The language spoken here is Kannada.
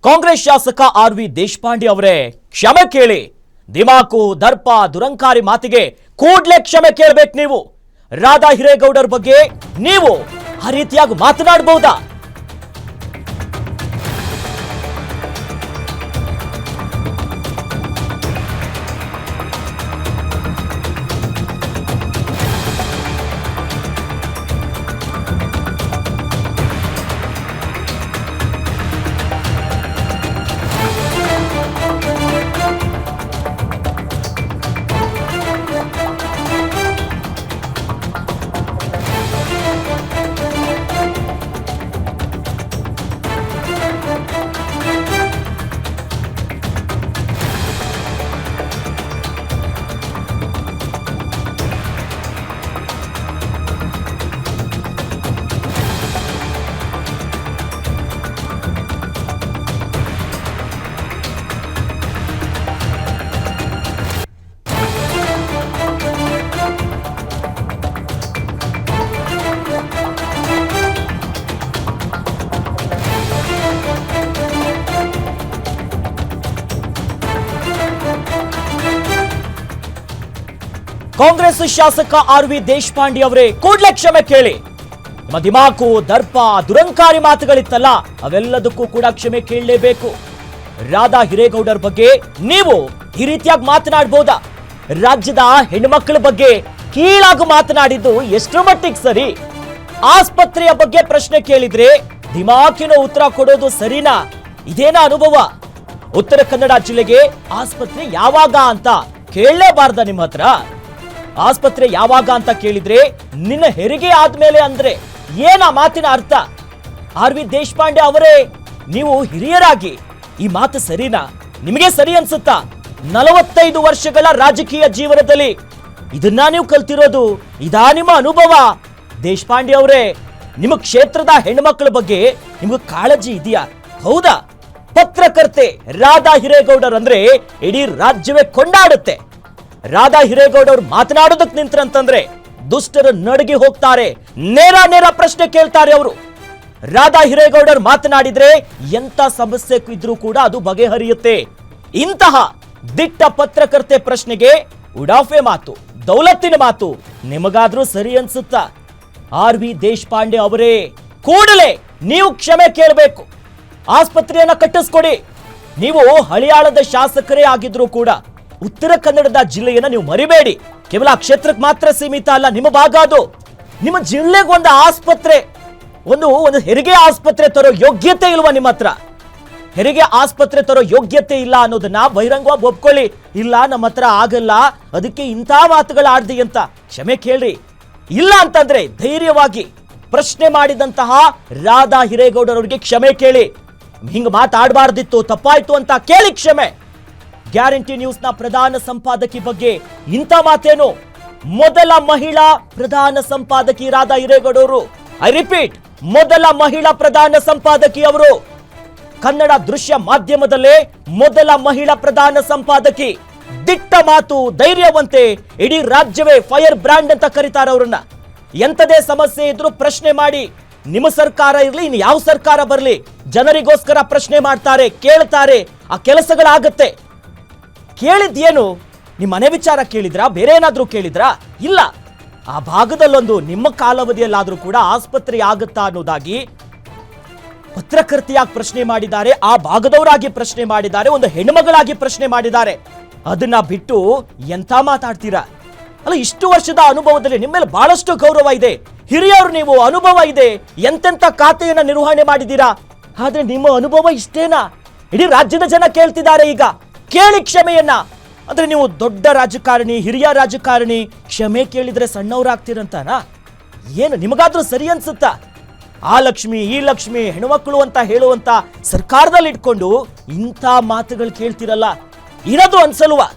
ಕಾಂಗ್ರೆಸ್ ಶಾಸಕ ಆರ್.ವಿ. ದೇಶಪಾಂಡೆ ಅವರೇ ಕ್ಷಮೆ ಕೇಳಿ. ದಿಮಾಕು ದರ್ಪ ದುರಂಕಾರಿ ಮಾತಿಗೆ ಕೂಡಲೇ ಕ್ಷಮೆ ಕೇಳಬೇಕು. ನೀವು ರಾಧಾ ಹಿರೇಗೌಡರ ಬಗ್ಗೆ ನೀವು ಆ ರೀತಿಯಾಗಿ ಮಾತನಾಡಬಹುದಾ? ಕಾಂಗ್ರೆಸ್ ಶಾಸಕ ಆರ್.ವಿ. ದೇಶಪಾಂಡೆ ಅವರೇ ಕೂಡಲೇ ಕ್ಷಮೆ ಕೇಳಿ. ನಿಮ್ಮ ದಿಮಾಕು ದರ್ಪ ದುರಂಕಾರಿ ಮಾತುಗಳಿತ್ತಲ್ಲ, ಅವೆಲ್ಲದಕ್ಕೂ ಕೂಡ ಕ್ಷಮೆ ಕೇಳಲೇಬೇಕು. ರಾಧಾ ಹಿರೇಗೌಡರ ಬಗ್ಗೆ ನೀವು ಈ ರೀತಿಯಾಗಿ ಮಾತನಾಡಬಹುದಾ? ರಾಜ್ಯದ ಹೆಣ್ಮಕ್ಳ ಬಗ್ಗೆ ಕೀಳಾಗಿ ಮಾತನಾಡಿದ್ದು ಎಷ್ಟರ ಮಟ್ಟಿಗೆ ಸರಿ? ಆಸ್ಪತ್ರೆಯ ಬಗ್ಗೆ ಪ್ರಶ್ನೆ ಕೇಳಿದ್ರೆ ದಿಮಾಕಿನ ಉತ್ತರ ಕೊಡೋದು ಸರಿನಾ? ಇದೇನ ಅನುಭವ? ಉತ್ತರ ಕನ್ನಡ ಜಿಲ್ಲೆಗೆ ಆಸ್ಪತ್ರೆ ಯಾವಾಗ ಅಂತ ಕೇಳಲೇಬಾರ್ದ ನಿಮ್ಮ ಹತ್ರ? ಆಸ್ಪತ್ರೆ ಯಾವಾಗ ಅಂತ ಕೇಳಿದ್ರೆ ನಿನ್ನ ಹೆರಿಗೆ ಆದ್ಮೇಲೆ ಅಂದ್ರೆ ಏನ ಮಾತಿನ ಅರ್ಥ? ಆರ್.ವಿ. ದೇಶಪಾಂಡೆ ಅವರೇ, ನೀವು ಹಿರಿಯರಾಗಿ ಈ ಮಾತು ಸರಿನಾ? ನಿಮಗೆ ಸರಿ ಅನ್ಸುತ್ತಾ? 45 ವರ್ಷಗಳ ರಾಜಕೀಯ ಜೀವನದಲ್ಲಿ ಇದನ್ನ ನೀವು ಕಲ್ತಿರೋದು? ಇದಾ ನಿಮ್ಮ ಅನುಭವ? ದೇಶಪಾಂಡೆ ಅವರೇ, ನಿಮ್ಮ ಕ್ಷೇತ್ರದ ಹೆಣ್ಮಕ್ಳ ಬಗ್ಗೆ ನಿಮ್ಗೆ ಕಾಳಜಿ ಇದೆಯಾ? ಹೌದಾ? ಪತ್ರಕರ್ತೆ ರಾಧಾ ಹಿರೇಗೌಡರ್ ಅಂದ್ರೆ ಇಡೀ ರಾಜ್ಯವೇ ಕೊಂಡಾಡುತ್ತೆ. ರಾಧಾ ಹಿರೇಗೌಡರು ಮಾತನಾಡೋದಕ್ಕೆ ನಿಂತ್ರಂತಂದ್ರೆ ದುಷ್ಟರು ನಡುಗಿ ಹೋಗ್ತಾರೆ. ನೇರ ಪ್ರಶ್ನೆ ಕೇಳ್ತಾರೆ ಅವರು. ರಾಧಾ ಹಿರೇಗೌಡರು ಮಾತನಾಡಿದ್ರೆ ಎಂತ ಸಮಸ್ಯೆ ಇದ್ರೂ ಕೂಡ ಅದು ಬಗೆಹರಿಯುತ್ತೆ. ಇಂತಹ ದಿಟ್ಟ ಪತ್ರಕರ್ತೆ ಪ್ರಶ್ನೆಗೆ ಉಡಾಫೆ ಮಾತು, ದೌಲತ್ತಿನ ಮಾತು ನಿಮಗಾದ್ರೂ ಸರಿ ಅನ್ಸುತ್ತಾ? ಆರ್.ವಿ. ದೇಶಪಾಂಡೆ ಅವರೇ, ಕೂಡಲೇ ನೀವು ಕ್ಷಮೆ ಕೇಳಬೇಕು. ಆಸ್ಪತ್ರೆಯನ್ನ ಕಟ್ಟಿಸ್ಕೊಡಿ. ನೀವು ಹಳಿಯಾಳದ ಶಾಸಕರೇ ಆಗಿದ್ರು ಕೂಡ ಉತ್ತರ ಕನ್ನಡದ ಜಿಲ್ಲೆಯನ್ನ ನೀವು ಮರಿಬೇಡಿ. ಕೇವಲ ಆ ಕ್ಷೇತ್ರಕ್ಕೆ ಮಾತ್ರ ಸೀಮಿತ ಅಲ್ಲ, ನಿಮ್ಮ ಭಾಗ ಅದು. ನಿಮ್ಮ ಜಿಲ್ಲೆಗೆ ಒಂದು ಆಸ್ಪತ್ರೆ, ಒಂದು ಹೆರಿಗೆ ಆಸ್ಪತ್ರೆ ತರೋ ಯೋಗ್ಯತೆ ಇಲ್ವಾ ನಿಮ್ಮ ಹತ್ರ? ಹೆರಿಗೆ ಆಸ್ಪತ್ರೆ ತರೋ ಯೋಗ್ಯತೆ ಇಲ್ಲ ಅನ್ನೋದನ್ನ ಬಹಿರಂಗವಾಗಿ ಒಪ್ಕೊಳ್ಳಿ. ಇಲ್ಲ, ನಮ್ಮ ಹತ್ರ ಆಗಲ್ಲ, ಅದಕ್ಕೆ ಇಂಥ ಮಾತುಗಳು ಆಡ್ದಿ ಅಂತ ಕ್ಷಮೆ ಕೇಳ್ರಿ. ಇಲ್ಲ ಅಂತಂದ್ರೆ ಧೈರ್ಯವಾಗಿ ಪ್ರಶ್ನೆ ಮಾಡಿದಂತಹ ರಾಧಾ ಹಿರೇಗೌಡರವರಿಗೆ ಕ್ಷಮೆ ಕೇಳಿ. ಹಿಂಗ್ ಮಾತಾಡಬಾರ್ದಿತ್ತು, ತಪ್ಪಾಯ್ತು ಅಂತ ಕೇಳಿ ಕ್ಷಮೆ. ಗ್ಯಾರಂಟಿ ನ್ಯೂಸ್ನ ಪ್ರಧಾನ ಸಂಪಾದಕಿ ಬಗ್ಗೆ ಇಂಥ ಮಾತೇನು? ಮೊದಲ ಮಹಿಳಾ ಪ್ರಧಾನ ಸಂಪಾದಕಿ ರಾಧಾ ಹಿರೇಗೌಡರು. ಐ ರಿಪೀಟ್, ಮೊದಲ ಮಹಿಳಾ ಪ್ರಧಾನ ಸಂಪಾದಕಿ ಅವರು. ಕನ್ನಡ ದೃಶ್ಯ ಮಾಧ್ಯಮದಲ್ಲೇ ಮೊದಲ ಮಹಿಳಾ ಪ್ರಧಾನ ಸಂಪಾದಕಿ. ದಿಟ್ಟ ಮಾತು, ಧೈರ್ಯವಂತೆ, ಇಡೀ ರಾಜ್ಯವೇ ಫೈರ್ ಬ್ರ್ಯಾಂಡ್ ಅಂತ ಕರೀತಾರೆ ಅವರನ್ನ. ಎಂತದೇ ಸಮಸ್ಯೆ ಇದ್ರೂ ಪ್ರಶ್ನೆ ಮಾಡಿ. ನಿಮ್ಮ ಸರ್ಕಾರ ಇರ್ಲಿ, ಇನ್ನು ಯಾವ ಸರ್ಕಾರ ಬರಲಿ, ಜನರಿಗೋಸ್ಕರ ಪ್ರಶ್ನೆ ಮಾಡ್ತಾರೆ, ಕೇಳ್ತಾರೆ, ಆ ಕೆಲಸಗಳಾಗತ್ತೆ. ಕೇಳಿದ್ದೇನು? ನಿಮ್ಮ ಮನೆ ವಿಚಾರ ಕೇಳಿದ್ರಾ? ಬೇರೆ ಏನಾದ್ರೂ ಕೇಳಿದ್ರಾ? ಇಲ್ಲ. ಆ ಭಾಗದಲ್ಲೊಂದು ನಿಮ್ಮ ಕಾಲಾವಧಿಯಲ್ಲಾದ್ರೂ ಕೂಡ ಆಸ್ಪತ್ರೆ ಆಗುತ್ತಾ ಅನ್ನೋದಾಗಿ ಪತ್ರಕರ್ತೆಯಾಗಿ ಪ್ರಶ್ನೆ ಮಾಡಿದ್ದಾರೆ, ಆ ಭಾಗದವರಾಗಿ ಪ್ರಶ್ನೆ ಮಾಡಿದ್ದಾರೆ, ಒಂದು ಹೆಣ್ಮಗಳಾಗಿ ಪ್ರಶ್ನೆ ಮಾಡಿದ್ದಾರೆ. ಅದನ್ನ ಬಿಟ್ಟು ಎಂತ ಮಾತಾಡ್ತೀರಾ? ಅಲ್ಲ, ಇಷ್ಟು ವರ್ಷದ ಅನುಭವದಲ್ಲಿ ನಿಮ್ಮ ಮೇಲೆ ಬಹಳಷ್ಟು ಗೌರವ ಇದೆ, ಹಿರಿಯರು ನೀವು, ಅನುಭವ ಇದೆ, ಎಂತೆಂತ ಖಾತೆಯನ್ನ ನಿರ್ವಹಣೆ ಮಾಡಿದ್ದೀರಾ. ಆದ್ರೆ ನಿಮ್ಮ ಅನುಭವ ಇಷ್ಟೇನಾ? ಇಡೀ ರಾಜ್ಯದ ಜನ ಕೇಳ್ತಿದ್ದಾರೆ ಈಗ. ಕೇಳಿ ಕ್ಷಮೆಯನ್ನ. ಅಂದ್ರೆ ನೀವು ದೊಡ್ಡ ರಾಜಕಾರಣಿ, ಹಿರಿಯ ರಾಜಕಾರಣಿ, ಕ್ಷಮೆ ಕೇಳಿದ್ರೆ ಸಣ್ಣವರಾಗ್ತೀರಂತಾನಾ? ಏನು ನಿಮಗಾದ್ರೂ ಸರಿ ಅನ್ಸುತ್ತಾ? ಆ ಲಕ್ಷ್ಮಿ, ಈ ಲಕ್ಷ್ಮಿ, ಹೆಣ್ಮಕ್ಳು ಅಂತ ಹೇಳುವಂತ ಸರ್ಕಾರದಲ್ಲಿ ಇಟ್ಕೊಂಡು ಇಂಥ ಮಾತುಗಳು ಕೇಳ್ತಿರಲ್ಲ, ಇರೋದು ಅನ್ಸಲ್ವಾ?